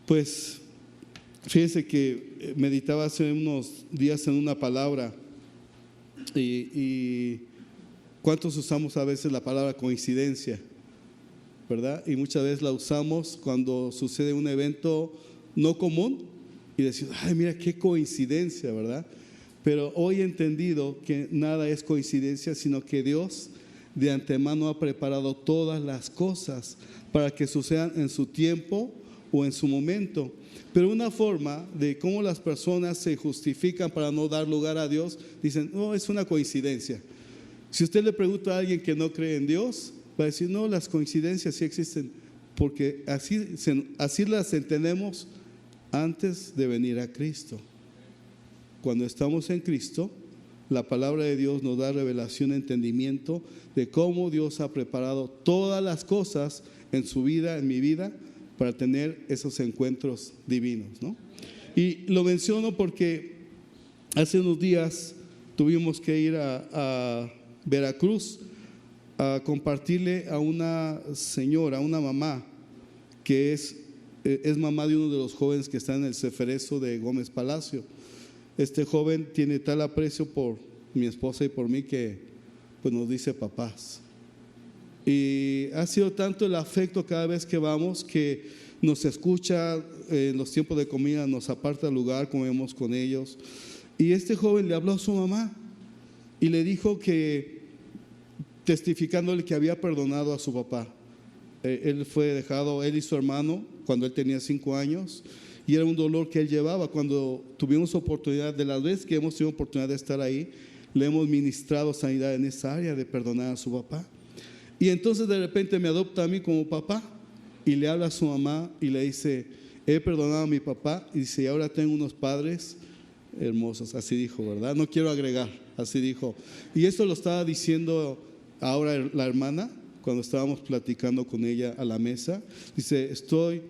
Pues fíjense que meditaba hace unos días en una palabra y ¿cuántos usamos a veces la palabra coincidencia? ¿Verdad? Y muchas veces la usamos cuando sucede un evento no común y decimos, ay, mira qué coincidencia, ¿verdad? Pero hoy he entendido que nada es coincidencia, sino que Dios de antemano ha preparado todas las cosas para que sucedan en su tiempo o en su momento. Pero una forma de cómo las personas se justifican para no dar lugar a Dios, dicen, no, es una coincidencia. Si usted le pregunta a alguien que no cree en Dios, va a decir, no, las coincidencias sí existen, porque así las entendemos antes de venir a Cristo. Cuando estamos en Cristo, la palabra de Dios nos da revelación, entendimiento de cómo Dios ha preparado todas las cosas en su vida, en mi vida, para tener esos encuentros divinos, ¿no? Y lo menciono porque hace unos días tuvimos que ir a Veracruz a compartirle a una señora, a una mamá, que es mamá de uno de los jóvenes que está en el Ceferezo de Gómez Palacio. Este joven tiene tal aprecio por mi esposa y por mí que pues nos dice papás. Y ha sido tanto el afecto cada vez que vamos que nos escucha en los tiempos de comida, nos aparta el lugar, comemos con ellos. Y este joven le habló a su mamá y le dijo que, testificándole que había perdonado a su papá. Él fue dejado, él y su hermano, cuando él tenía 5 años, y era un dolor que él llevaba. Cuando tuvimos oportunidad, de las veces que hemos tenido oportunidad de estar ahí, le hemos ministrado sanidad en esa área de perdonar a su papá. Y entonces de repente me adopta a mí como papá y le habla a su mamá y le dice, he perdonado a mi papá, y dice, y ahora tengo unos padres hermosos. Así dijo, ¿verdad? No quiero agregar, así dijo. Y esto lo estaba diciendo ahora la hermana cuando estábamos platicando con ella a la mesa. Dice, estoy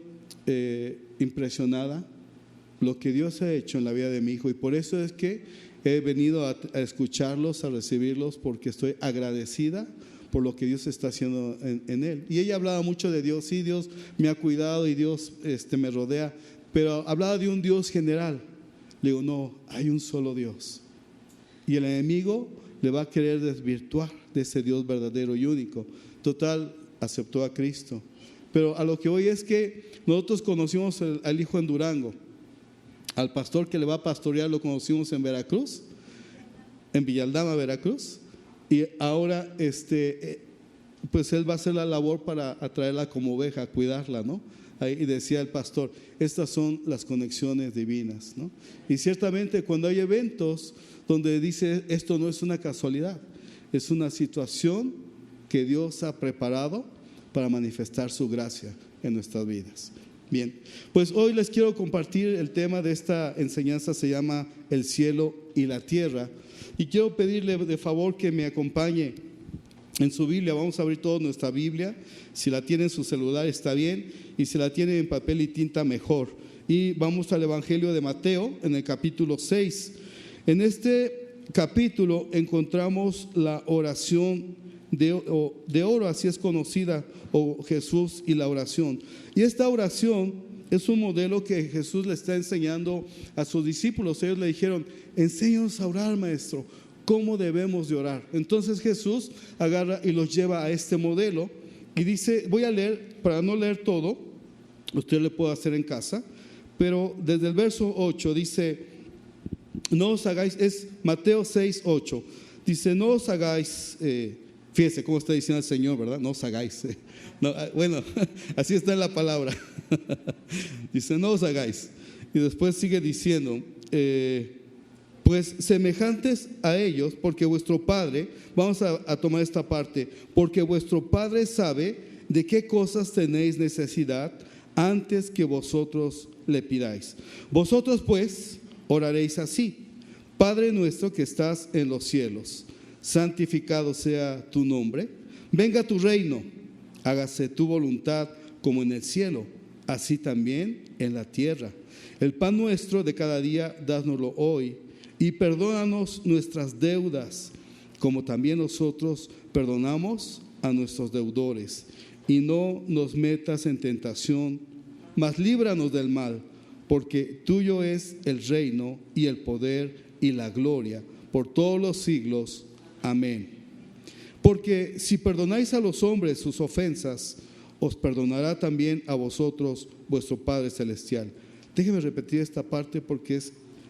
impresionada lo que Dios ha hecho en la vida de mi hijo, y por eso es que he venido a escucharlos, a recibirlos, porque estoy agradecida por lo que Dios está haciendo en él. Y ella hablaba mucho de Dios. Sí, Dios me ha cuidado y Dios me rodea, pero hablaba de un Dios general. Le digo, no, hay un solo Dios, y el enemigo le va a querer desvirtuar de ese Dios verdadero y único. Total, aceptó a Cristo. Pero a lo que voy es que nosotros conocimos al hijo en Durango. Al pastor que le va a pastorear lo conocimos en Veracruz, en Villaldama, Veracruz. Y ahora pues él va a hacer la labor para atraerla como oveja, cuidarla, ¿no? Ahí decía el pastor, estas son las conexiones divinas, ¿no? Y ciertamente cuando hay eventos donde dice, esto no es una casualidad, es una situación que Dios ha preparado para manifestar su gracia en nuestras vidas. Bien, pues hoy les quiero compartir el tema de esta enseñanza, se llama el cielo y la tierra. Y quiero pedirle de favor que me acompañe en su Biblia. Vamos a abrir toda nuestra Biblia. Si la tiene en su celular está bien, y si la tiene en papel y tinta mejor. Y vamos al Evangelio de Mateo en el capítulo 6. En este capítulo encontramos la oración de oro, así es conocida, o Jesús y la oración. Y esta oración es un modelo que Jesús le está enseñando a sus discípulos. Ellos le dijeron, enséñanos a orar, maestro, ¿cómo debemos de orar? Entonces Jesús agarra y los lleva a este modelo y dice, voy a leer, para no leer todo, usted le puede hacer en casa, pero desde el verso 8 dice, no os hagáis, es Mateo 6, 8, dice, no os hagáis, fíjese cómo está diciendo el Señor, ¿verdad? No os hagáis, no, bueno, así está en la palabra. Dice, no os hagáis. Y después sigue diciendo, pues semejantes a ellos, porque vuestro Padre, vamos a tomar esta parte, porque vuestro Padre sabe de qué cosas tenéis necesidad antes que vosotros le pidáis. Vosotros pues oraréis así: Padre nuestro que estás en los cielos, santificado sea tu nombre, venga tu reino, hágase tu voluntad como en el cielo, así también en la tierra. El pan nuestro de cada día, dánoslo hoy, y perdónanos nuestras deudas, como también nosotros perdonamos a nuestros deudores. Y no nos metas en tentación, mas líbranos del mal, porque tuyo es el reino y el poder y la gloria por todos los siglos. Amén. Porque si perdonáis a los hombres sus ofensas, os perdonará también a vosotros vuestro Padre Celestial. Déjeme repetir esta parte porque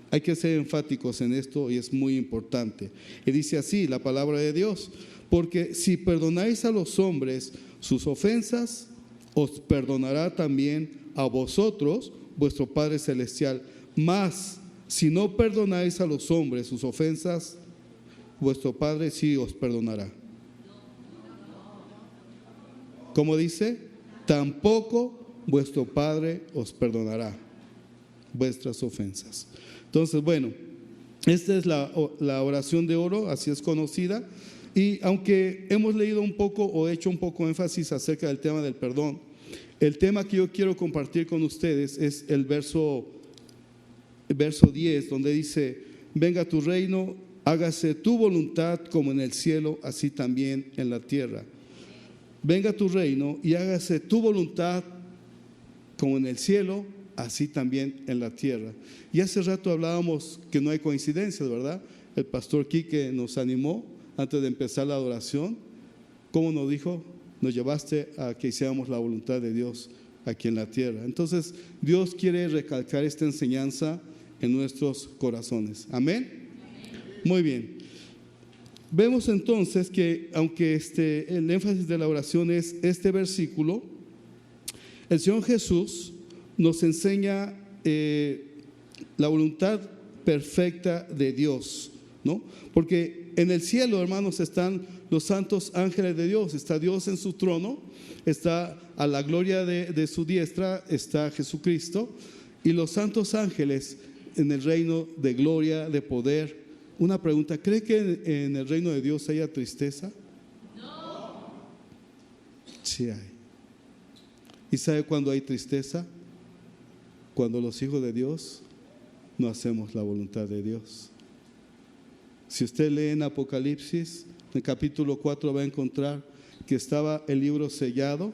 hay que ser enfáticos en esto y es muy importante. Y dice así la palabra de Dios: porque si perdonáis a los hombres sus ofensas, os perdonará también a vosotros vuestro Padre Celestial. Mas si no perdonáis a los hombres sus ofensas, vuestro Padre sí os perdonará. ¿Cómo dice? Tampoco vuestro Padre os perdonará vuestras ofensas. Entonces, bueno, esta es la oración de oro, así es conocida. Y aunque hemos leído un poco o hecho un poco énfasis acerca del tema del perdón, el tema que yo quiero compartir con ustedes es el verso 10, donde dice: venga tu reino, hágase tu voluntad como en el cielo, así también en la tierra. Venga tu reino y hágase tu voluntad como en el cielo, así también en la tierra. Y hace rato hablábamos que no hay coincidencias, ¿verdad? El pastor Quique nos animó antes de empezar la adoración. ¿Cómo nos dijo? Nos llevaste a que hiciéramos la voluntad de Dios aquí en la tierra. Entonces, Dios quiere recalcar esta enseñanza en nuestros corazones. ¿Amén? Muy bien. Vemos entonces que aunque el énfasis de la oración es este versículo, el Señor Jesús nos enseña la voluntad perfecta de Dios, ¿no? Porque en el cielo, hermanos, están los santos ángeles de Dios, está Dios en su trono, está a la gloria de su diestra, está Jesucristo, y los santos ángeles en el reino de gloria, de poder. Una pregunta: ¿cree que en el reino de Dios haya tristeza? No. Sí hay. ¿Y sabe cuándo hay tristeza? Cuando los hijos de Dios no hacemos la voluntad de Dios. Si usted lee en Apocalipsis, en el capítulo 4 va a encontrar que estaba el libro sellado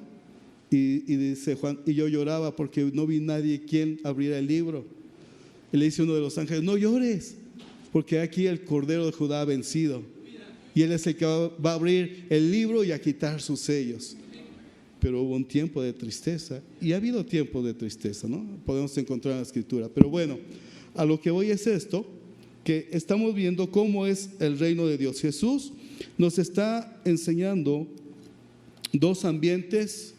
y dice Juan: y yo lloraba porque no vi nadie quien abriera el libro. Y le dice uno de los ángeles: no llores, porque aquí el Cordero de Judá ha vencido, y Él es el que va a abrir el libro y a quitar sus sellos. Pero hubo un tiempo de tristeza, y ha habido tiempos de tristeza, ¿no? Podemos encontrar en la Escritura. Pero bueno, a lo que voy es esto, que estamos viendo cómo es el reino de Dios. Jesús nos está enseñando dos ambientes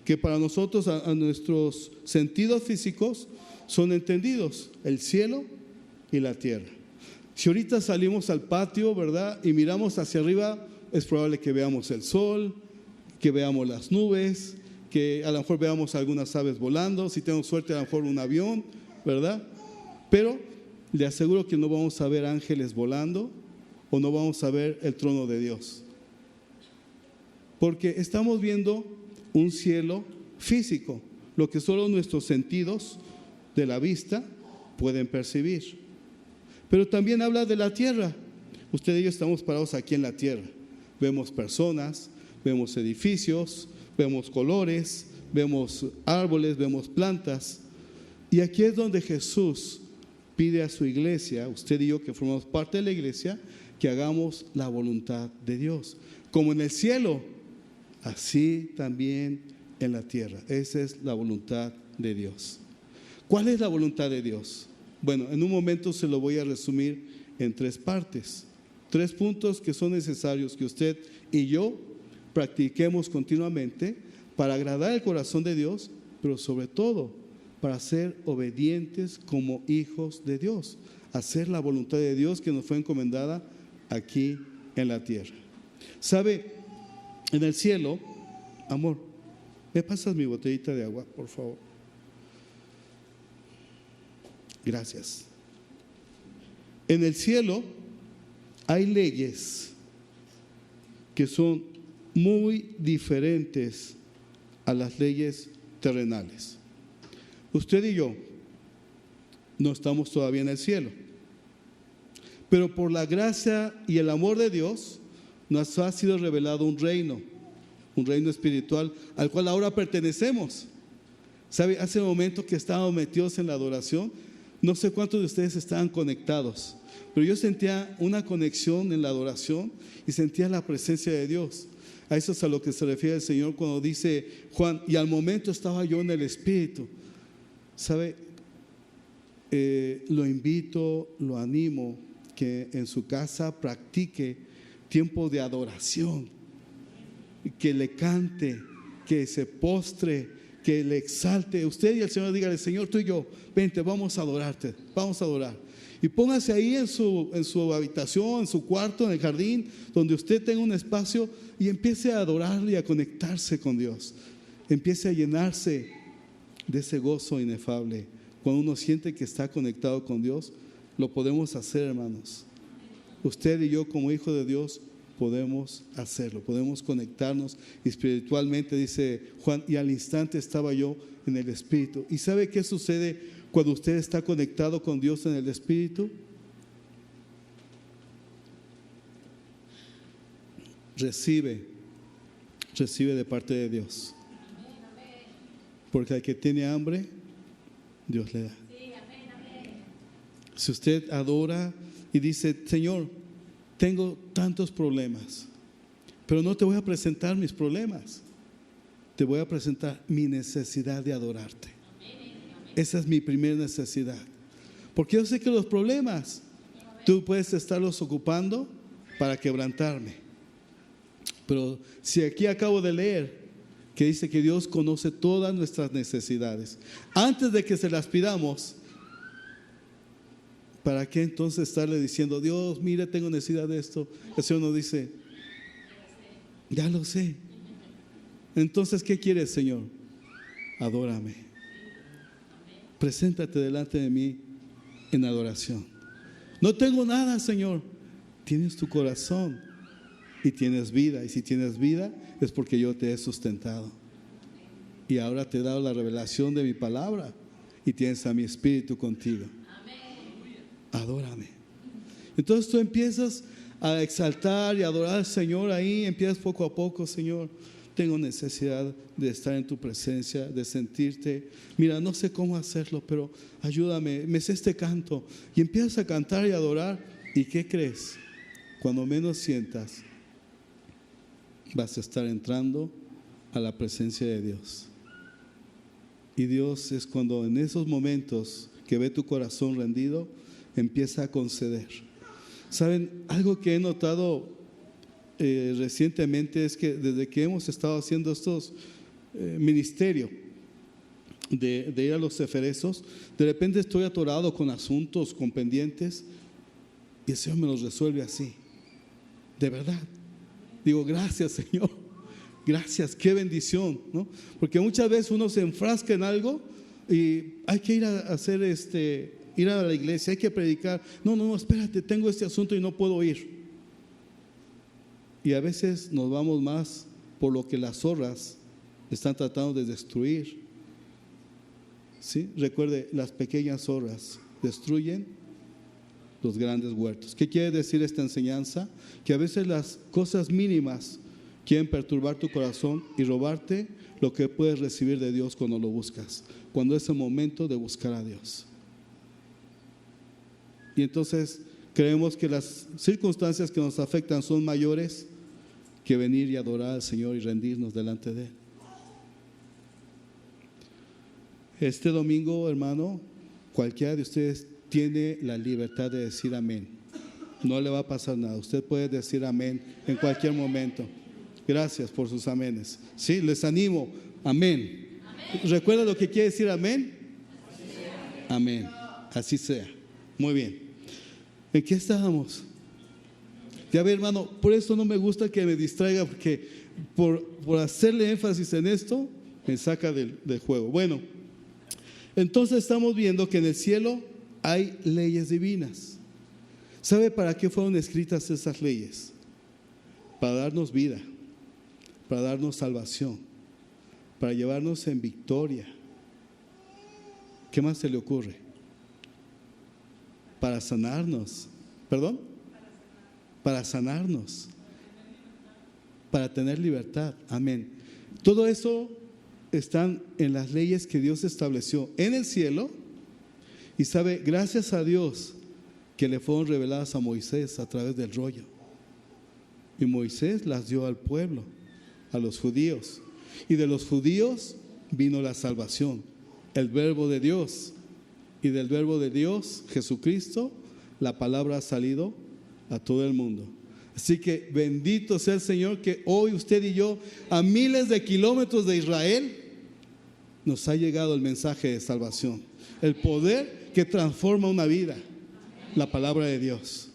que para nosotros, a nuestros sentidos físicos, son entendidos: el cielo y la tierra. Si ahorita salimos al patio, ¿verdad?, y miramos hacia arriba, es probable que veamos el sol, que veamos las nubes, que a lo mejor veamos algunas aves volando, si tenemos suerte a lo mejor un avión, ¿verdad? Pero le aseguro que no vamos a ver ángeles volando o no vamos a ver el trono de Dios, porque estamos viendo un cielo físico, lo que solo nuestros sentidos de la vista pueden percibir. Pero también habla de la tierra. Usted y yo estamos parados aquí en la tierra. Vemos personas, vemos edificios, vemos colores, vemos árboles, vemos plantas. Y aquí es donde Jesús pide a su iglesia, usted y yo que formamos parte de la iglesia, que hagamos la voluntad de Dios. Como en el cielo, así también en la tierra. Esa es la voluntad de Dios. ¿Cuál es la voluntad de Dios? Bueno, en un momento se lo voy a resumir en 3 partes. 3 puntos que son necesarios que usted y yo practiquemos continuamente para agradar el corazón de Dios, pero sobre todo para ser obedientes como hijos de Dios, hacer la voluntad de Dios que nos fue encomendada aquí en la tierra. ¿Sabe? En el cielo, amor, ¿me pasas mi botellita de agua, por favor? Gracias. En el cielo hay leyes que son muy diferentes a las leyes terrenales. Usted y yo no estamos todavía en el cielo, pero por la gracia y el amor de Dios nos ha sido revelado un reino espiritual al cual ahora pertenecemos. ¿Sabe? Hace un momento que estábamos metidos en la adoración, no sé cuántos de ustedes estaban conectados, pero yo sentía una conexión en la adoración y sentía la presencia de Dios. A eso es a lo que se refiere el Señor cuando dice Juan, y al momento estaba yo en el Espíritu. ¿Sabe? Lo invito, lo animo que en su casa practique tiempo de adoración, que le cante, que se postre, que le exalte. Usted y el Señor dígale, Señor, tú y yo, vente, vamos a adorarte, vamos a adorar. Y póngase ahí en su habitación, en su cuarto, en el jardín, donde usted tenga un espacio, y empiece a adorarle y a conectarse con Dios. Empiece a llenarse de ese gozo inefable. Cuando uno siente que está conectado con Dios, lo podemos hacer, hermanos. Usted y yo, como hijos de Dios, podemos hacerlo, podemos conectarnos espiritualmente, dice Juan, y al instante estaba yo en el Espíritu. ¿Y sabe qué sucede cuando usted está conectado con Dios en el Espíritu? Recibe de parte de Dios. Porque al que tiene hambre, Dios le da. Si usted adora y dice, Señor, tengo tantos problemas, pero no te voy a presentar mis problemas, te voy a presentar mi necesidad de adorarte. Esa es mi primera necesidad. Porque yo sé que los problemas tú puedes estarlos ocupando para quebrantarme. Pero si aquí acabo de leer que dice que Dios conoce todas nuestras necesidades, antes de que se las pidamos, ¿para qué entonces estarle diciendo, Dios, mira, tengo necesidad de esto? El Señor nos dice, ya lo sé. Entonces, ¿qué quieres, Señor? Adórame. Preséntate delante de mí en adoración. No tengo nada, Señor. Tienes tu corazón y tienes vida. Y si tienes vida, es porque yo te he sustentado. Y ahora te he dado la revelación de mi palabra y tienes a mi espíritu contigo. Adórame. Entonces tú empiezas a exaltar y adorar al Señor ahí, empiezas poco a poco, Señor, tengo necesidad de estar en tu presencia, de sentirte. Mira, no sé cómo hacerlo, pero ayúdame, me sé este canto. Y empiezas a cantar y adorar. ¿Y qué crees? Cuando menos sientas, vas a estar entrando a la presencia de Dios. Y Dios es cuando en esos momentos que ve tu corazón rendido, empieza a conceder. ¿Saben? Algo que he notado recientemente es que desde que hemos estado haciendo estos ministerios de ir a los ceferezos, de repente estoy atorado con asuntos, con pendientes, y el Señor me los resuelve así. De verdad. Digo, gracias, Señor. Gracias, qué bendición, ¿no? Porque muchas veces uno se enfrasca en algo y hay que ir a hacer ir a la iglesia, hay que predicar. No, espérate, tengo este asunto y no puedo ir. Y a veces nos vamos más por lo que las zorras están tratando de destruir. ¿Sí? Recuerde, las pequeñas zorras destruyen los grandes huertos. ¿Qué quiere decir esta enseñanza? Que a veces las cosas mínimas quieren perturbar tu corazón y robarte lo que puedes recibir de Dios cuando lo buscas, cuando es el momento de buscar a Dios. Y entonces creemos que las circunstancias que nos afectan son mayores que venir y adorar al Señor y rendirnos delante de Él. Este domingo, hermano, cualquiera de ustedes tiene la libertad de decir amén. No le va a pasar nada. Usted puede decir amén en cualquier momento. Gracias por sus amenes. Sí, les animo. Amén. ¿Recuerda lo que quiere decir amén? Amén. Así sea. Muy bien. ¿En qué estábamos? Ya ve, hermano, por eso no me gusta que me distraiga, porque por hacerle énfasis en esto, me saca del juego. Bueno, entonces estamos viendo que en el cielo hay leyes divinas. ¿Sabe para qué fueron escritas esas leyes? Para darnos vida, para darnos salvación, para llevarnos en victoria. ¿Qué más se le ocurre? Para sanarnos. ¿Perdón? Para sanarnos, para tener libertad. Amén. Todo eso están en las leyes que Dios estableció en el cielo. Y sabe, gracias a Dios que le fueron reveladas a Moisés a través del rollo. Y Moisés las dio al pueblo, a los judíos. Y de los judíos vino la salvación, el verbo de Dios. Y del verbo de Dios, Jesucristo, la palabra ha salido a todo el mundo. Así que bendito sea el Señor que hoy usted y yo, a miles de kilómetros de Israel, nos ha llegado el mensaje de salvación. El poder que transforma una vida, la palabra de Dios.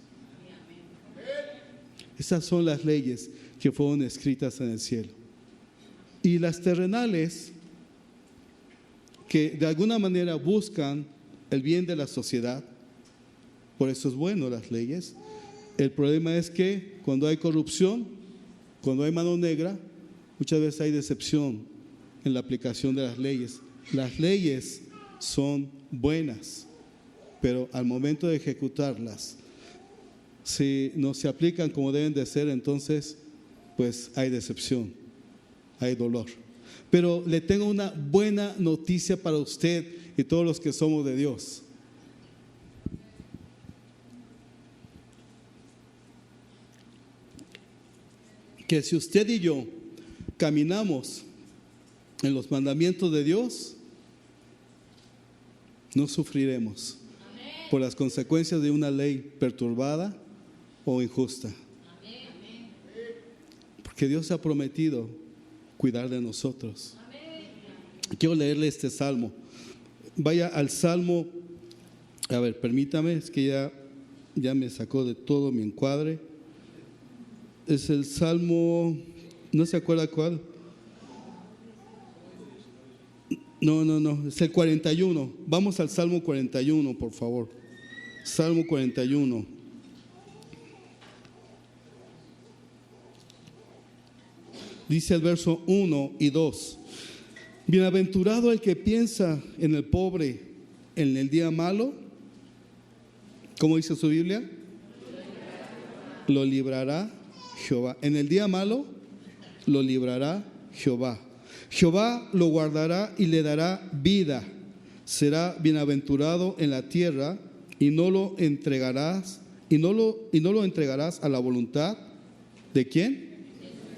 Esas son las leyes que fueron escritas en el cielo. Y las terrenales, que de alguna manera buscan el bien de la sociedad, por eso es bueno las leyes. El problema es que cuando hay corrupción, cuando hay mano negra, muchas veces hay decepción en la aplicación de las leyes. Las leyes son buenas, pero al momento de ejecutarlas, si no se aplican como deben de ser, entonces pues hay decepción, hay dolor. Pero le tengo una buena noticia para usted y todos los que somos de Dios. Que si usted y yo caminamos en los mandamientos de Dios, no sufriremos por las consecuencias de una ley perturbada o injusta. Porque Dios ha prometido cuidar de nosotros. Quiero leerle este salmo. Vaya al salmo, a ver, permítame, es que ya me sacó de todo mi encuadre. Es el salmo, ¿no se acuerda cuál? No, es el 41. Vamos al Salmo 41, por favor. Salmo 41. Dice el verso 1 y 2. Bienaventurado el que piensa en el pobre en el día malo. ¿Cómo dice su Biblia? Lo librará Jehová. En el día malo lo librará Jehová. Jehová lo guardará y le dará vida. Será bienaventurado en la tierra y no lo entregarás a la voluntad ¿de quién?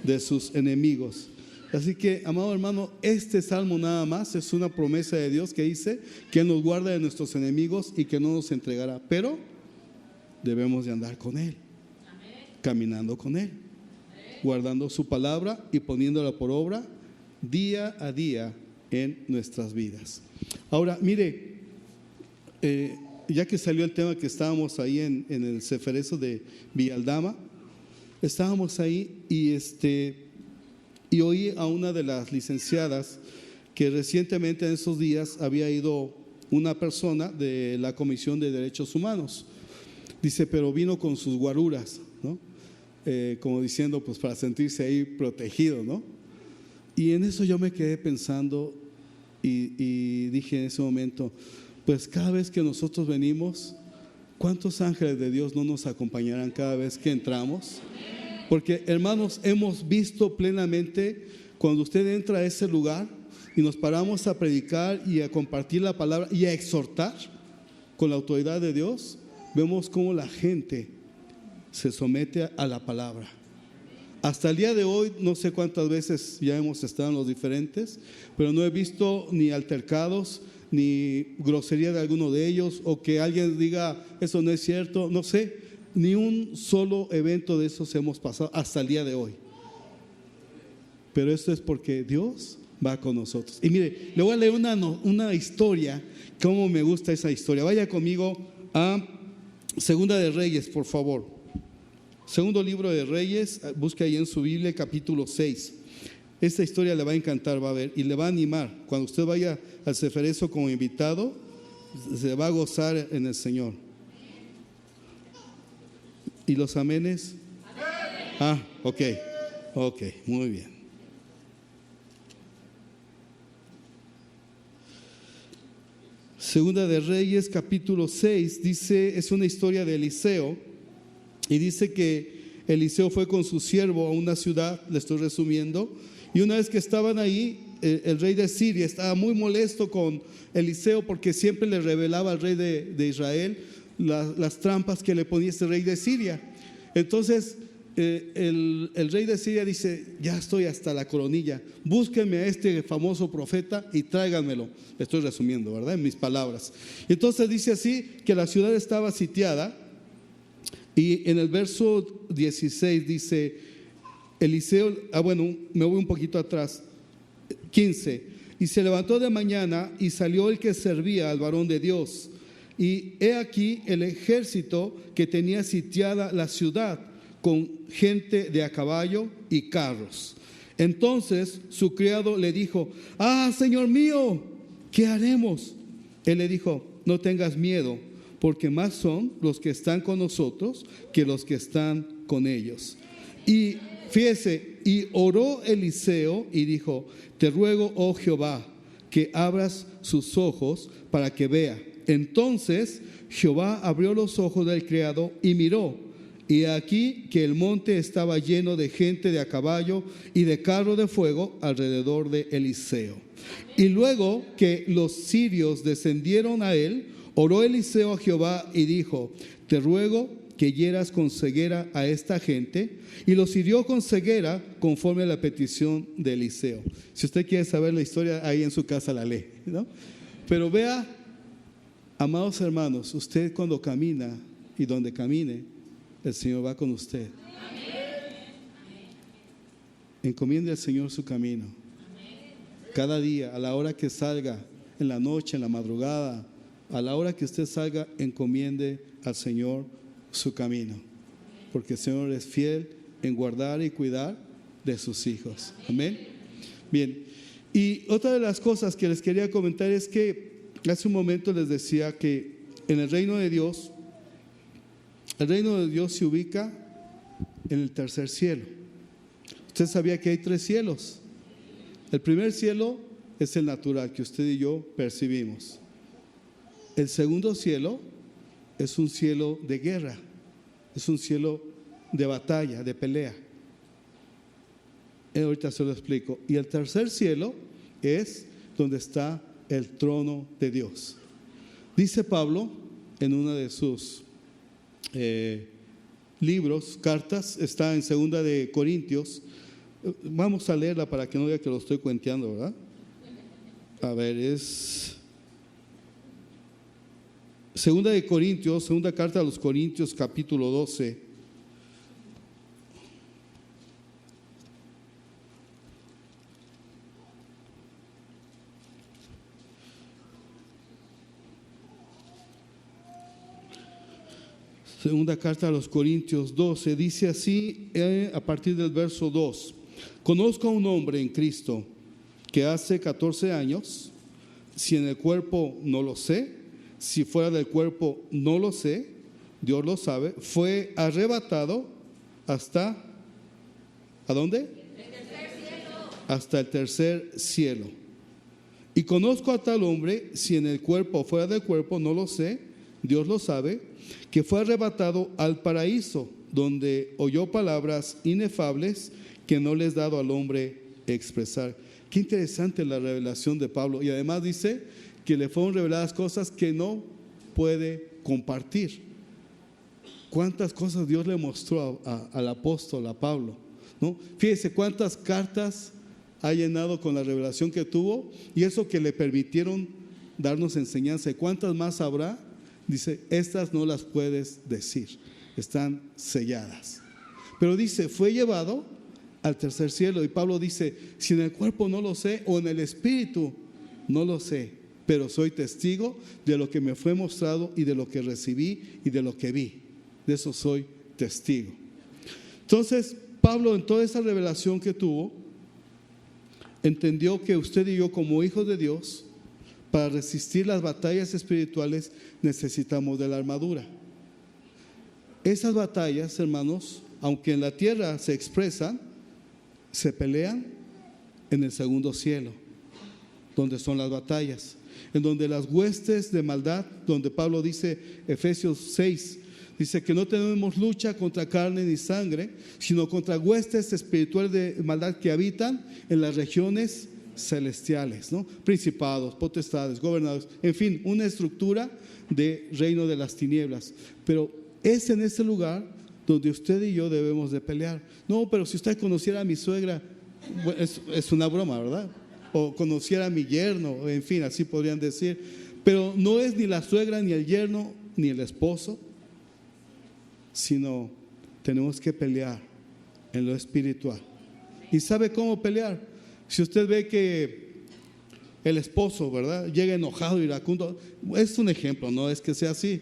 De sus enemigos. Así que, amado hermano, este salmo nada más es una promesa de Dios que dice que Él nos guarda de nuestros enemigos y que no nos entregará. Pero debemos de andar con Él, caminando con Él, guardando su palabra y poniéndola por obra día a día en nuestras vidas. Ahora, mire, ya que salió el tema que estábamos ahí en el Ceferezo de Villaldama, estábamos ahí y oí a una de las licenciadas que recientemente en esos días había ido una persona de la Comisión de Derechos Humanos. Dice, pero vino con sus guaruras, ¿no? Como diciendo, pues para sentirse ahí protegido, ¿no? Y en eso yo me quedé pensando y dije en ese momento, pues cada vez que nosotros venimos, ¿cuántos ángeles de Dios no nos acompañarán cada vez que entramos? Porque, hermanos, hemos visto plenamente cuando usted entra a ese lugar y nos paramos a predicar y a compartir la palabra y a exhortar con la autoridad de Dios, vemos cómo la gente se somete a la palabra. Hasta el día de hoy, no sé cuántas veces ya hemos estado en los diferentes, pero no he visto ni altercados, ni grosería de alguno de ellos, o que alguien diga, eso no es cierto, no sé, ni un solo evento de esos hemos pasado hasta el día de hoy. Pero esto es porque Dios va con nosotros. Y mire, le voy a leer una historia, cómo me gusta esa historia. Vaya conmigo a Segunda de Reyes, por favor. Segundo libro de Reyes, busque ahí en su Biblia, capítulo 6. Esta historia le va a encantar, va a ver, y le va a animar. Cuando usted vaya al Ceferezo como invitado, se va a gozar en el Señor. ¿Y los amenes? Ah, ok, muy bien. Segunda de Reyes, capítulo 6, dice, es una historia de Eliseo, y dice que Eliseo fue con su siervo a una ciudad, le estoy resumiendo, y una vez que estaban ahí, el rey de Siria estaba muy molesto con Eliseo porque siempre le revelaba al rey de Israel las trampas que le ponía este rey de Siria. Entonces el rey de Siria dice: ya estoy hasta la coronilla, búsquenme a este famoso profeta y tráiganmelo. Estoy resumiendo, ¿verdad?, en mis palabras. Entonces dice así que la ciudad estaba sitiada, y en el verso 16 dice: Eliseo, me voy un poquito atrás, 15, y se levantó de mañana y salió el que servía al varón de Dios, y he aquí el ejército que tenía sitiada la ciudad con gente de a caballo y carros. Entonces su criado le dijo: Señor mío, ¿qué haremos? Él le dijo: no tengas miedo, porque más son los que están con nosotros que los que están con ellos. Y fíjese, y oró Eliseo y dijo: te ruego, oh Jehová, que abras sus ojos para que vea. Entonces Jehová abrió los ojos del criado y miró, y aquí que el monte estaba lleno de gente de a caballo y de carro de fuego alrededor de Eliseo. Y luego que los sirios descendieron a él, oró Eliseo a Jehová y dijo: te ruego que hieras con ceguera a esta gente. Y los hirió con ceguera conforme a la petición de Eliseo. Si usted quiere saber la historia, ahí en su casa la lee, ¿no? Pero vea, amados hermanos, usted cuando camina y donde camine, el Señor va con usted. Encomiende al Señor su camino. Cada día, a la hora que salga, en la noche, en la madrugada, a la hora que usted salga, encomiende al Señor su camino, porque el Señor es fiel en guardar y cuidar de sus hijos. Amén. Bien, y otra de las cosas que les quería comentar es que hace un momento les decía que en el reino de Dios se ubica en el tercer cielo. Usted sabía que hay 3 cielos. El primer cielo es el natural, que usted y yo percibimos. El segundo cielo es un cielo de guerra, es un cielo de batalla, de pelea. Ahorita se lo explico. Y el tercer cielo es donde está el trono de Dios. Dice Pablo en uno de sus libros, cartas, está en 2 de Corintios. Vamos a leerla para que no diga que lo estoy cuenteando, ¿verdad? A ver, es 2 de Corintios, segunda carta a los Corintios, capítulo 12. Segunda carta a los Corintios 12, dice así a partir del verso 2: conozco a un hombre en Cristo que hace 14 años, si en el cuerpo no lo sé, si fuera del cuerpo no lo sé, Dios lo sabe, fue arrebatado hasta, ¿a dónde? El tercer cielo. Hasta el tercer cielo. Y conozco a tal hombre, si en el cuerpo o fuera del cuerpo no lo sé, Dios lo sabe, que fue arrebatado al paraíso, donde oyó palabras inefables que no les dado al hombre expresar. Qué interesante la revelación de Pablo. Y además dice que le fueron reveladas cosas que no puede compartir. ¿Cuántas cosas Dios le mostró al apóstol, a Pablo, ¿no? Fíjese cuántas cartas ha llenado con la revelación que tuvo, y eso que le permitieron darnos enseñanza. ¿Y cuántas más habrá? Dice, estas no las puedes decir, están selladas. Pero dice, fue llevado al tercer cielo. Y Pablo dice, si en el cuerpo no lo sé, o en el espíritu no lo sé, pero soy testigo de lo que me fue mostrado y de lo que recibí y de lo que vi. De eso soy testigo. Entonces, Pablo, en toda esa revelación que tuvo, entendió que usted y yo, como hijos de Dios, para resistir las batallas espirituales necesitamos de la armadura. Esas batallas, hermanos, aunque en la tierra se expresan, se pelean en el segundo cielo, donde son las batallas, en donde las huestes de maldad, donde Pablo dice, Efesios 6, dice que no tenemos lucha contra carne ni sangre, sino contra huestes espirituales de maldad que habitan en las regiones celestiales, ¿no? Principados, potestades, gobernadores, en fin, una estructura de reino de las tinieblas. Pero es en ese lugar donde usted y yo debemos de pelear. No, pero si usted conociera a mi suegra, bueno, es una broma, ¿verdad? O conociera a mi yerno, en fin, así podrían decir. Pero no es ni la suegra, ni el yerno, ni el esposo, sino tenemos que pelear en lo espiritual. ¿Y sabe cómo pelear? Si usted ve que el esposo, ¿verdad?, llega enojado, iracundo, es un ejemplo, no es que sea así,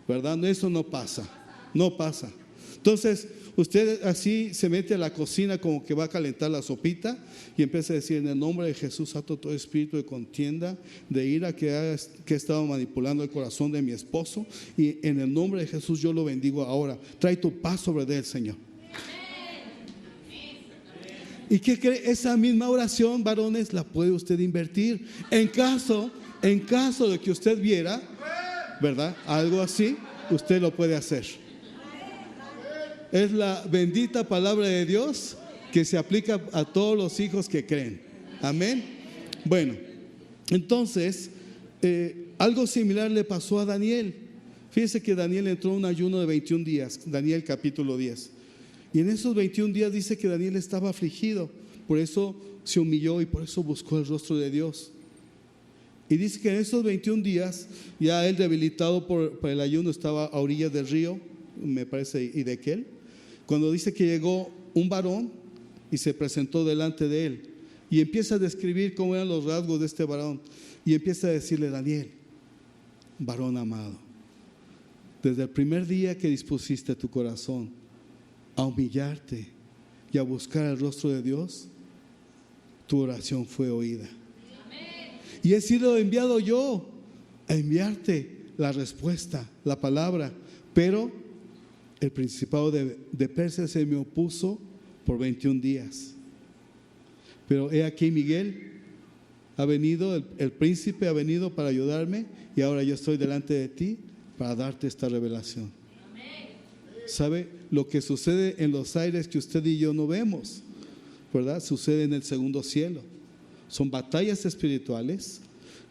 ¿verdad? Eso no pasa, no pasa. Entonces, usted así se mete a la cocina como que va a calentar la sopita y empieza a decir: en el nombre de Jesús ato todo espíritu de contienda, de ira que ha estado manipulando el corazón de mi esposo, y en el nombre de Jesús yo lo bendigo ahora. Trae tu paz sobre él, Señor. ¿Y qué cree? Esa misma oración, varones, la puede usted invertir en caso de que usted viera, ¿verdad?, algo así, usted lo puede hacer. Es la bendita palabra de Dios que se aplica a todos los hijos que creen. Amén. Bueno, entonces algo similar le pasó a Daniel. Fíjese que Daniel entró en un ayuno de 21 días, Daniel capítulo 10. Y en esos 21 días dice que Daniel estaba afligido, por eso se humilló y por eso buscó el rostro de Dios. Y dice que en esos 21 días, ya él debilitado por el ayuno, estaba a orillas del río, me parece, Hidekel, cuando dice que llegó un varón y se presentó delante de él. Y empieza a describir cómo eran los rasgos de este varón. Y empieza a decirle: Daniel, varón amado, desde el primer día que dispusiste tu corazón a humillarte y a buscar el rostro de Dios, tu oración fue oída. Y he sido enviado yo a enviarte la respuesta, la palabra. Pero el principado de Persia se me opuso por 21 días. Pero he aquí, Miguel ha venido, el príncipe ha venido para ayudarme, y ahora yo estoy delante de ti para darte esta revelación. ¿Sabe? Lo que sucede en los aires que usted y yo no vemos, ¿verdad?, sucede en el segundo cielo. Son batallas espirituales,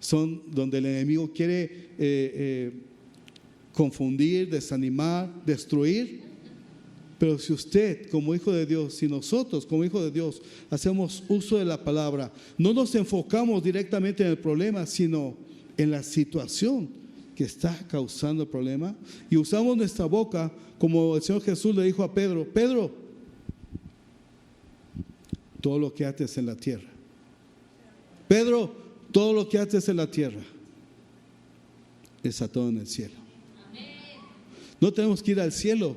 son donde el enemigo quiere confundir, desanimar, destruir. Pero si usted como hijo de Dios, si nosotros como hijo de Dios hacemos uso de la palabra, no nos enfocamos directamente en el problema, sino en la situación que está causando el problema, y usamos nuestra boca, como el Señor Jesús le dijo a Pedro: Pedro, todo lo que ates en la tierra, Pedro, todo lo que ates en la tierra es atado en el cielo. No tenemos que ir al cielo.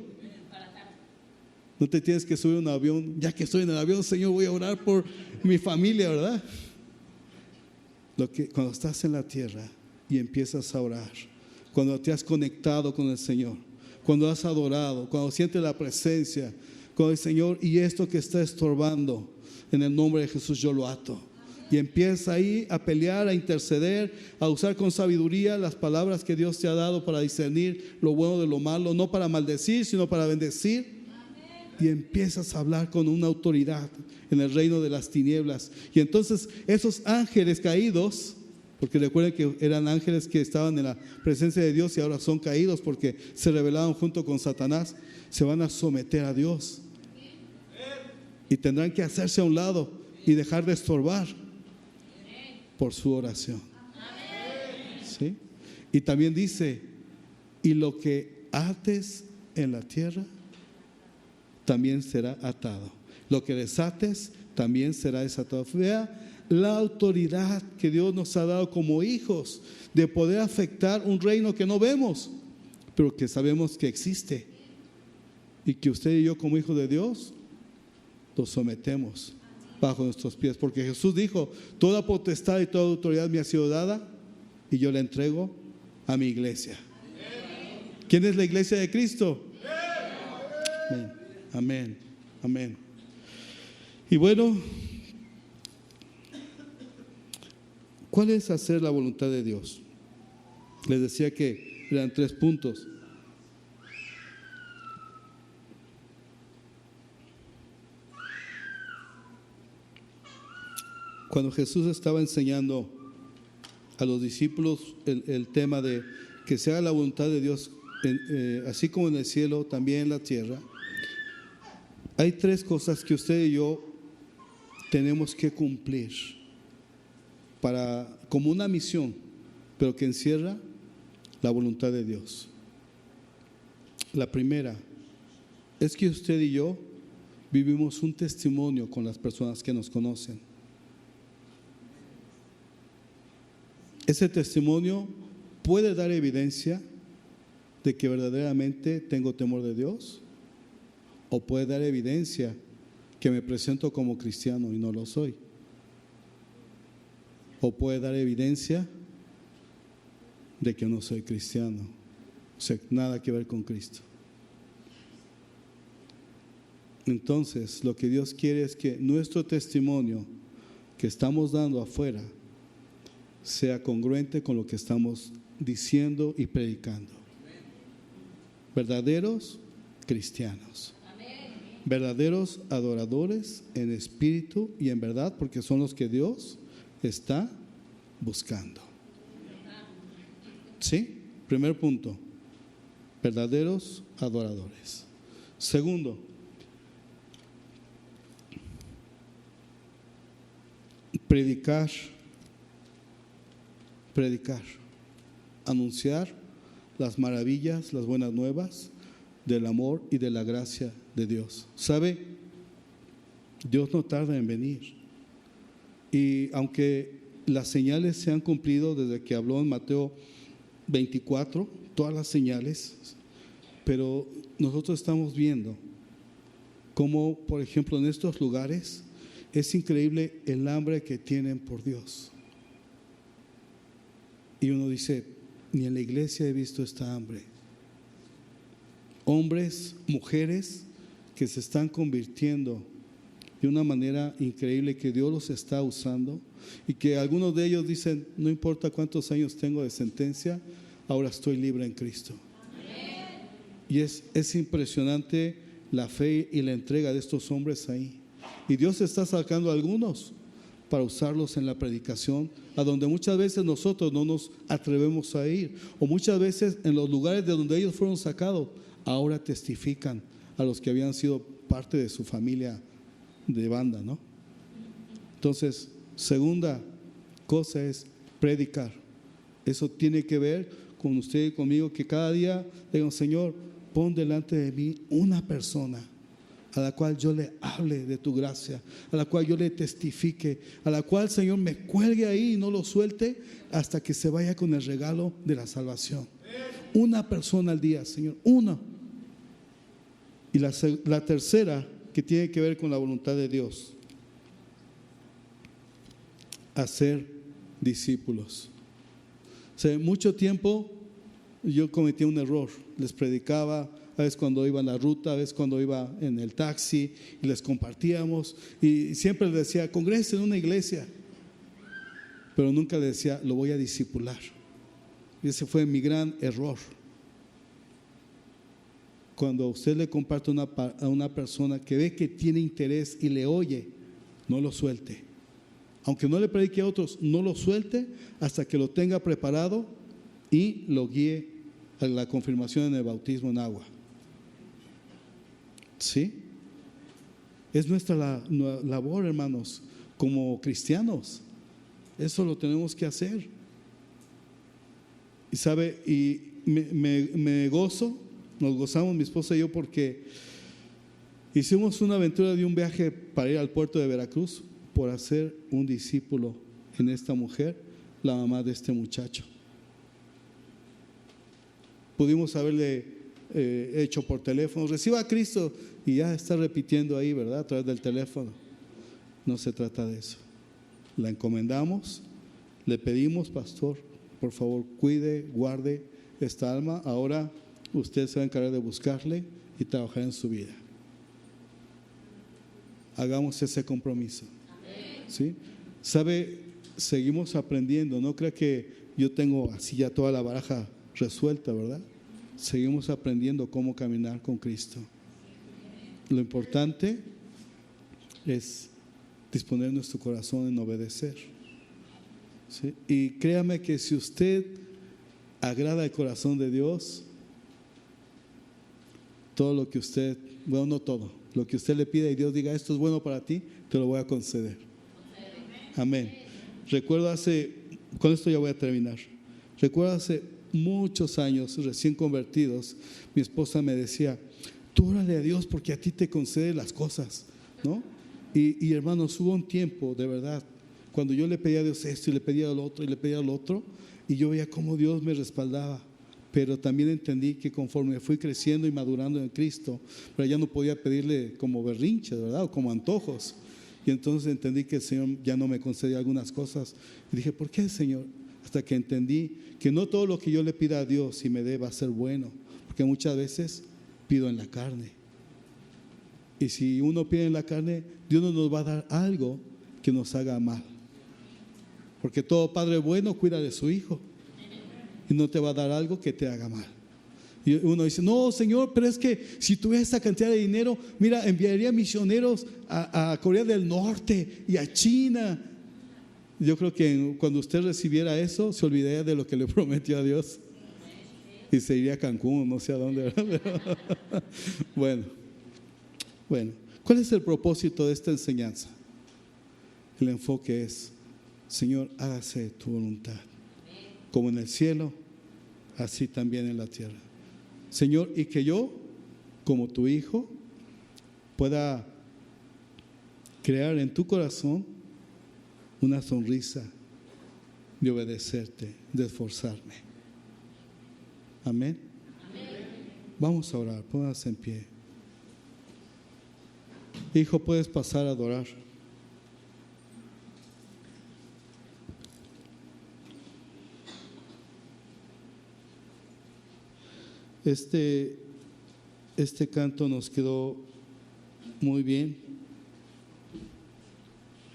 No te tienes que subir a un avión. Ya que estoy en el avión, Señor, voy a orar por mi familia, ¿verdad? Cuando estás en la tierra y empiezas a orar, cuando te has conectado con el Señor, cuando has adorado, cuando sientes la presencia con el Señor, y esto que está estorbando, en el nombre de Jesús yo lo ato. Y empieza ahí a pelear, a interceder, a usar con sabiduría las palabras que Dios te ha dado para discernir lo bueno de lo malo, no para maldecir, sino para bendecir. Y empiezas a hablar con una autoridad en el reino de las tinieblas. Y entonces esos ángeles caídos, porque recuerden que eran ángeles que estaban en la presencia de Dios y ahora son caídos porque se rebelaron junto con Satanás, se van a someter a Dios y tendrán que hacerse a un lado y dejar de estorbar por su oración. ¿Sí? Y también dice: y lo que ates en la tierra también será atado, lo que desates también será desatado. Vea la autoridad que Dios nos ha dado como hijos de poder afectar un reino que no vemos, pero que sabemos que existe, y que usted y yo como hijos de Dios los sometemos bajo nuestros pies, porque Jesús dijo: toda potestad y toda autoridad me ha sido dada y yo la entrego a mi iglesia. ¿Quién es la iglesia de Cristo? Amén, amén, amén. Y bueno, ¿cuál es hacer la voluntad de Dios? Les decía que eran 3 puntos. Cuando Jesús estaba enseñando a los discípulos el tema de que se haga la voluntad de Dios, así como en el cielo, también en la tierra, hay 3 cosas que usted y yo tenemos que cumplir como una misión, pero que encierra la voluntad de Dios. La primera es que usted y yo vivimos un testimonio con las personas que nos conocen. Ese testimonio puede dar evidencia de que verdaderamente tengo temor de Dios, o puede dar evidencia que me presento como cristiano y no lo soy, o puede dar evidencia de que no soy cristiano, o sea, nada que ver con Cristo. Entonces, lo que Dios quiere es que nuestro testimonio que estamos dando afuera sea congruente con lo que estamos diciendo y predicando. Verdaderos cristianos, verdaderos adoradores en espíritu y en verdad, porque son los que Dios está buscando. ¿Sí? Primer punto, verdaderos adoradores. Segundo, predicar, anunciar las maravillas, las buenas nuevas del amor y de la gracia de Dios. ¿Sabe? Dios no tarda en venir. Y aunque las señales se han cumplido desde que habló en Mateo 24, todas las señales, pero nosotros estamos viendo cómo, por ejemplo, en estos lugares es increíble el hambre que tienen por Dios. Y uno dice, ni en la iglesia he visto esta hambre. Hombres, mujeres que se están convirtiendo de una manera increíble, que Dios los está usando, y que algunos de ellos dicen, no importa cuántos años tengo de sentencia, ahora estoy libre en Cristo. Amén. Y es impresionante la fe y la entrega de estos hombres ahí. Y Dios está sacando a algunos para usarlos en la predicación, a donde muchas veces nosotros no nos atrevemos a ir, o muchas veces en los lugares de donde ellos fueron sacados, ahora testifican a los que habían sido parte de su familia de banda, ¿no? Entonces, segunda cosa es predicar. Eso tiene que ver con usted y conmigo, que cada día digan, Señor, pon delante de mí una persona a la cual yo le hable de tu gracia, a la cual yo le testifique, a la cual, Señor, me cuelgue ahí y no lo suelte hasta que se vaya con el regalo de la salvación. Una persona al día, Señor, una. Y la tercera, que tiene que ver con la voluntad de Dios, hacer discípulos. O sea, mucho tiempo yo cometí un error, les predicaba, a veces cuando iba en la ruta, a veces cuando iba en el taxi, y les compartíamos, y siempre les decía, congresen en una iglesia, pero nunca les decía, lo voy a discipular. Y ese fue mi gran error. Cuando usted le comparte a una persona que ve que tiene interés y le oye, no lo suelte. Aunque no le predique a otros, no lo suelte hasta que lo tenga preparado y lo guíe a la confirmación en el bautismo en agua. ¿Sí? Es nuestra labor, hermanos, como cristianos. Eso lo tenemos que hacer. Y sabe, y me gozo, nos gozamos mi esposa y yo, porque hicimos una aventura de un viaje para ir al puerto de Veracruz por hacer un discípulo en esta mujer, la mamá de este muchacho. Pudimos haberle hecho por teléfono, reciba a Cristo, y ya está repitiendo ahí, ¿verdad? A través del teléfono. No se trata de eso. La encomendamos, le pedimos, pastor, por favor, cuide, guarde esta alma. Ahora usted se va a encargar de buscarle y trabajar en su vida. Hagamos ese compromiso. ¿Sí? ¿Sabe? Seguimos aprendiendo. No crea que yo tengo así ya toda la baraja resuelta, ¿verdad? Seguimos aprendiendo cómo caminar con Cristo. Lo importante es disponer nuestro corazón en obedecer. ¿Sí? Y créame que si usted agrada el corazón de Dios, todo lo que usted, bueno, no todo, lo que usted le pida y Dios diga, esto es bueno para ti, te lo voy a conceder. Amén. Recuerdo con esto ya voy a terminar. Recuerdo hace muchos años, recién convertidos, mi esposa me decía, tú órale a Dios porque a ti te concede las cosas, ¿no? Y hermanos, hubo un tiempo, de verdad, cuando yo le pedía a Dios esto y le pedía lo otro y le pedía lo otro, y yo veía cómo Dios me respaldaba. Pero también entendí que conforme fui creciendo y madurando en Cristo, pero ya no podía pedirle como berrinches, ¿verdad? O como antojos. Y entonces entendí que el Señor ya no me concedía algunas cosas. Y dije, ¿por qué, Señor? Hasta que entendí que no todo lo que yo le pida a Dios y me dé va a ser bueno. Porque muchas veces pido en la carne. Y si uno pide en la carne, Dios no nos va a dar algo que nos haga mal. Porque todo padre bueno cuida de su hijo. Y no te va a dar algo que te haga mal. Y uno dice, no, Señor, pero es que si tuviera esa cantidad de dinero, mira, enviaría misioneros a Corea del Norte y a China. Yo creo que cuando usted recibiera eso, se olvidaría de lo que le prometió a Dios. Y se iría a Cancún, no sé a dónde, ¿verdad? Bueno, ¿cuál es el propósito de esta enseñanza? El enfoque es, Señor, hágase tu voluntad, como en el cielo, así también en la tierra. Señor, y que yo, como tu hijo, pueda crear en tu corazón una sonrisa de obedecerte, de esforzarme. Amén. Vamos a orar, póngase en pie. Hijo, puedes pasar a adorar. Este canto nos quedó muy bien.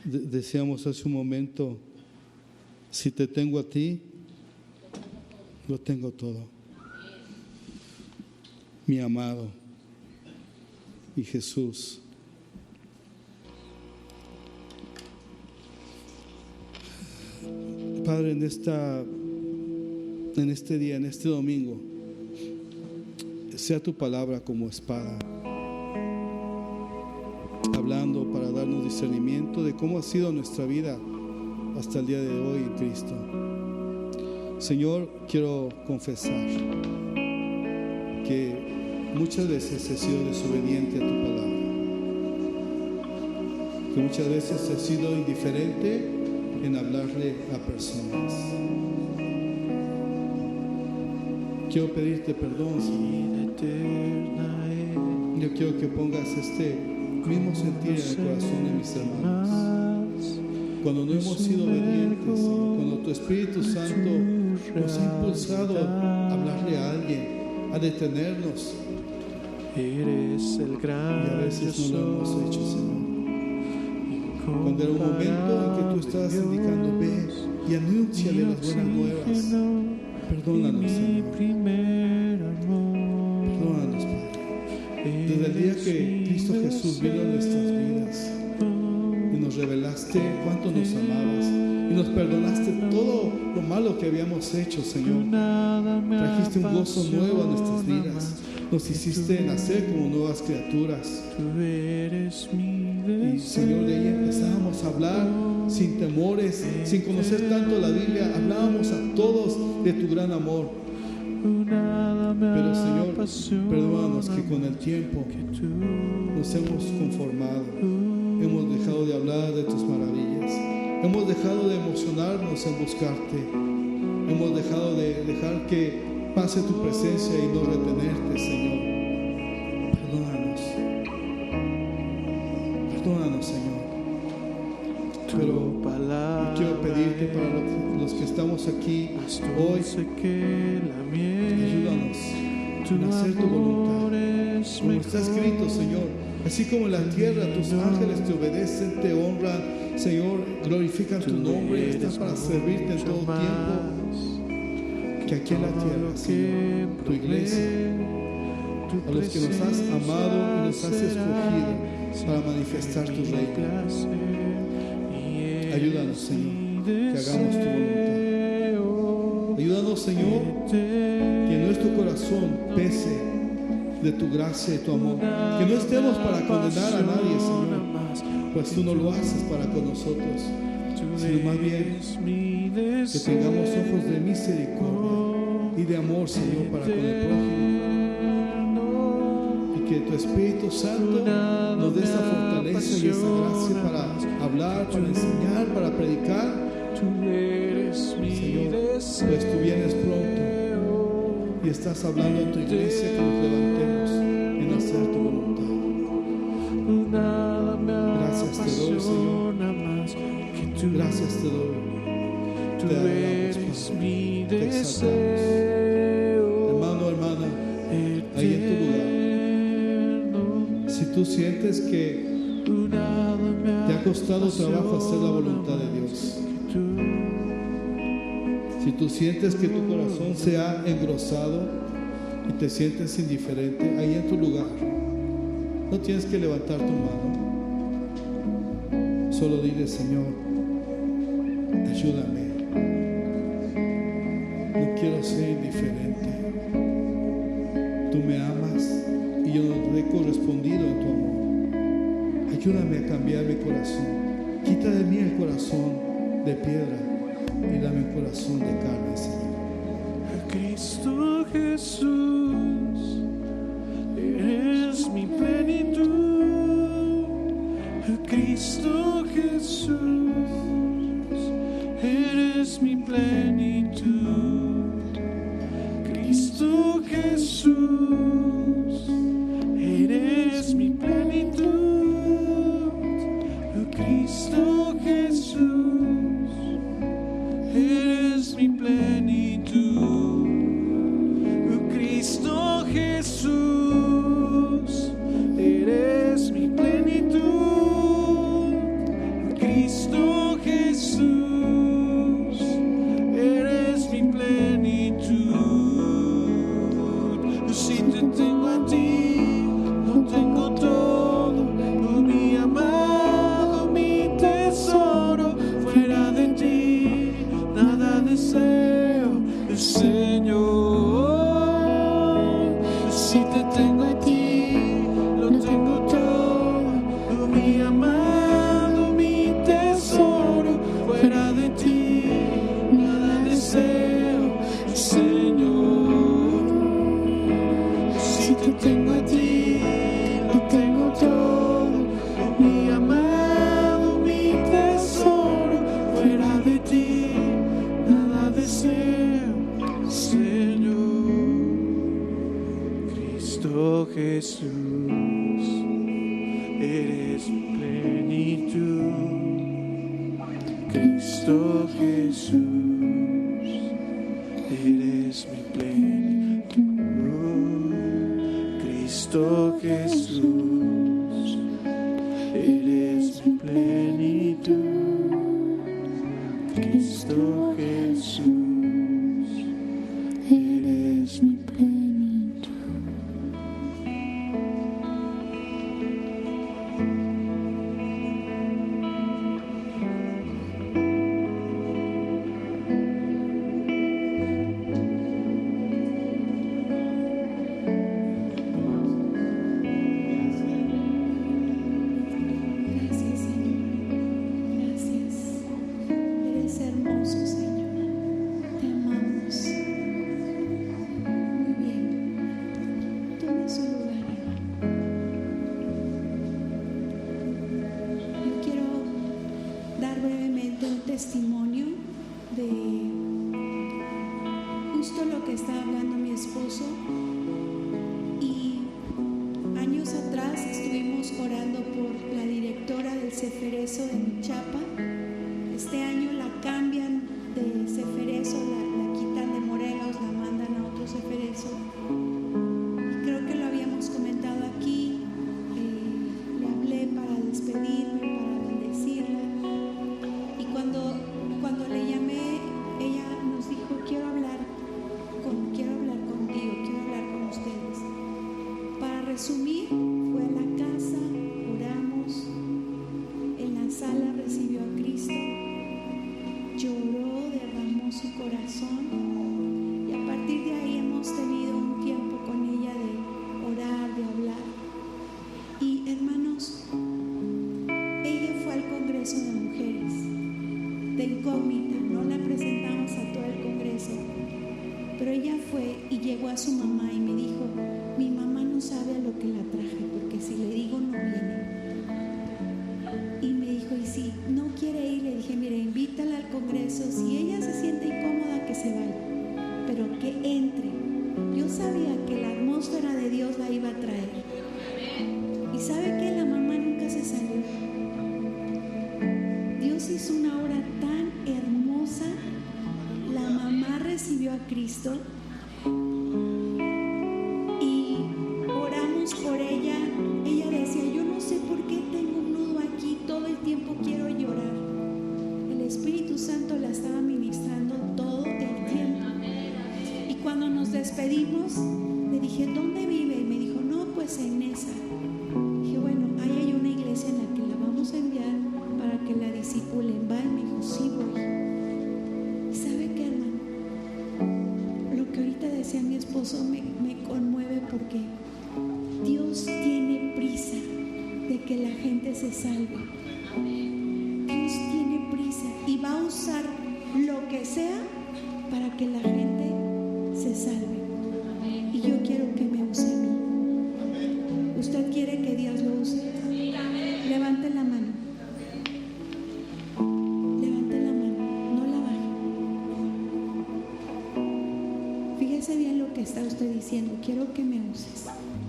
Decíamos hace un momento, si te tengo a ti, lo tengo todo. Mi amado y Jesús. Padre, en este día, en este domingo, sea tu palabra como espada, hablando para darnos discernimiento de cómo ha sido nuestra vida hasta el día de hoy en Cristo. Señor, quiero confesar que muchas veces he sido desobediente a tu palabra, que muchas veces he sido indiferente en hablarle a personas. Quiero pedirte perdón, Señor. Yo quiero que pongas este mismo sentir en el corazón de mis hermanos. Cuando no hemos sido obedientes, Señor, cuando tu Espíritu Santo nos ha impulsado a hablarle a alguien, a detenernos, y a veces no lo hemos hecho, Señor. Cuando era un momento en que tú estabas indicando, ve y anúnciale las buenas nuevas. Perdónanos, Señor. Perdónanos, Padre. Desde el día que Cristo Jesús vino a nuestras vidas y nos revelaste cuánto nos amabas y nos perdonaste todo lo malo que habíamos hecho, Señor. Trajiste un gozo nuevo a nuestras vidas. Nos hiciste nacer como nuevas criaturas. Y, Señor, de ahí empezábamos a hablar sin temores, sin conocer tanto la Biblia. Hablábamos a todos de tu gran amor. Pero, Señor, perdónanos que con el tiempo nos hemos conformado. Hemos dejado de hablar de tus maravillas. Hemos dejado de emocionarnos en buscarte. Hemos dejado de dejar que pase tu presencia y no retenerte, Señor. Perdónanos, Señor. Pero quiero pedirte para los que estamos aquí hoy, ayúdanos a hacer tu voluntad. Como está escrito, Señor, así como en la tierra tus ángeles te obedecen, te honran, Señor, glorifican tu nombre y están para servirte en todo tiempo. Que aquí en la tierra, Señor, tu iglesia, a los que nos has amado y nos has escogido para manifestar tu reino, Ayúdanos, Señor, que hagamos tu voluntad. Ayúdanos, Señor, que nuestro corazón pese de tu gracia y tu amor. Que no estemos para condenar a nadie, Señor, pues tú no lo haces para con nosotros, sino más bien que tengamos ojos de misericordia y de amor, Señor, para con el prójimo. Y que tu Espíritu Santo nos dé esa fortaleza y esa gracia para hablar, para enseñar, para predicar. Señor, pues tú vienes pronto y estás hablando a tu iglesia que nos levantemos en hacer tu voluntad. Gracias te doy, Señor. Gracias te doy. Te adoramos, Padre. Te exaltamos. Hermano, hermana, ahí en tu lugar, si tú sientes que te ha costado trabajo hacer la voluntad de Dios, si tú sientes que tu corazón se ha engrosado y te sientes indiferente, ahí en tu lugar, no tienes que levantar tu mano. Solo dile: Señor, ayúdame. No quiero ser indiferente. Tú me amas y yo no te he correspondido en tu amor. Ayúdame a cambiar mi corazón. Quita de mí el corazón de piedra y dame un corazón de carne, Señor. Cristo Jesús, eres mi plenitud. Cristo Jesús, eres mi plenitud. Cristo Jesús, eres mi plenitud. Cristo Jesús, eres mi plenitud. Cristo Jesús, eres mi plenitud. Cristo Jesús, eres mi plenitud. Si te tengo a ti, lo tengo todo. Oh, mi amado, mi tesoro. Fuera de ti nada deseo, Señor. Si te tengo a ti, lo tengo todo. Oh, mi amado, mi tesoro. Fuera de ti nada deseo, Señor. Si te tengo a ti, lo tengo todo. Oh, mi amado, mi tesoro. Fuera de ti nada deseo, Señor. Cristo Jesús, eres mi plenitud. Cristo Jesús, eres mi plenitud. Cristo Jesús, eres mi plenitud. Cristo Jesús, eres mi plenitud. Gracias, Señor. Gracias. Eres hermoso, Señor. Te amamos. Muy bien. Tome su lugar, hermano. Yo quiero dar brevemente un testimonio de justo lo que está hablando mi esposo. Y años atrás estuvimos orando por la directora del Ceferezo en Chapa. Este año la cambian de Ceferezo, la quitan de Morelos, la mandan a otro Ceferezo. Y creo que lo habíamos comentado aquí. Le hablé para despedirme, para bendecirla. Y cuando le llamé, ella nos dijo: quiero hablar contigo, quiero hablar con ustedes. Para resumir, fue a la casa, oramos, en la sala recibió a Cristo. Pero ella fue y llegó a su mamá y me dijo, mi mamá no sabe a lo que la traje, porque si le digo no viene. Y me dijo, y si no quiere ir, le dije, mire, invítala al congreso, si ella se siente incómoda que se vaya, pero que entre. Yo sabía que la atmósfera de Dios la iba a traer. Y sabe que la mamá nunca se salió. Dios hizo una obra tan hermosa. La mamá recibió a Cristo y oramos por ella. Ella decía, yo no sé por qué tengo un nudo aquí, todo el tiempo quiero llorar. El Espíritu Santo la estaba ministrando todo el tiempo. Y cuando nos despedimos, le dije, ¿dónde vive? Y me dijo, no, pues en esa. Dije, bueno, ahí hay una iglesia en la que la vamos a enviar para que la discipulen. Va, y me dijo, sí voy. ¿Sabe qué, hermano? Lo que ahorita decía mi esposo me conmueve, porque Dios tiene prisa de que la gente se salve. Dios tiene prisa y va a usar lo que sea para que la gente se salve. Y yo quiero que me use a mí. ¿Usted quiere que Dios lo use? Levante la mano. Levante la mano, no la baje. Fíjese bien lo que está usted diciendo. Quiero que me uses,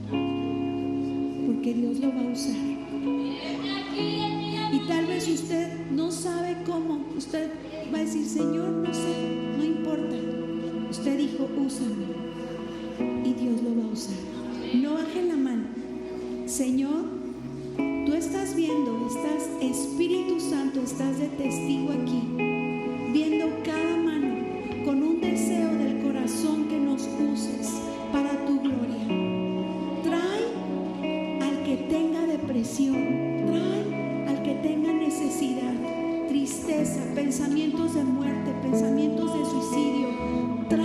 porque Dios lo va a usar. Y tal vez usted no sabe cómo. Usted va a decir, Señor, no sé, no importa. Usted dijo, úsame, y Dios lo va a usar. No baje la mano. Señor, tú estás viendo, estás, Espíritu Santo, estás de testigo aquí, viendo cada mano, con un deseo del corazón que nos uses para tu gloria. Trae al que tenga depresión, trae al que tenga necesidad, tristeza, pensamientos de muerte, pensamientos de suicidio. Trae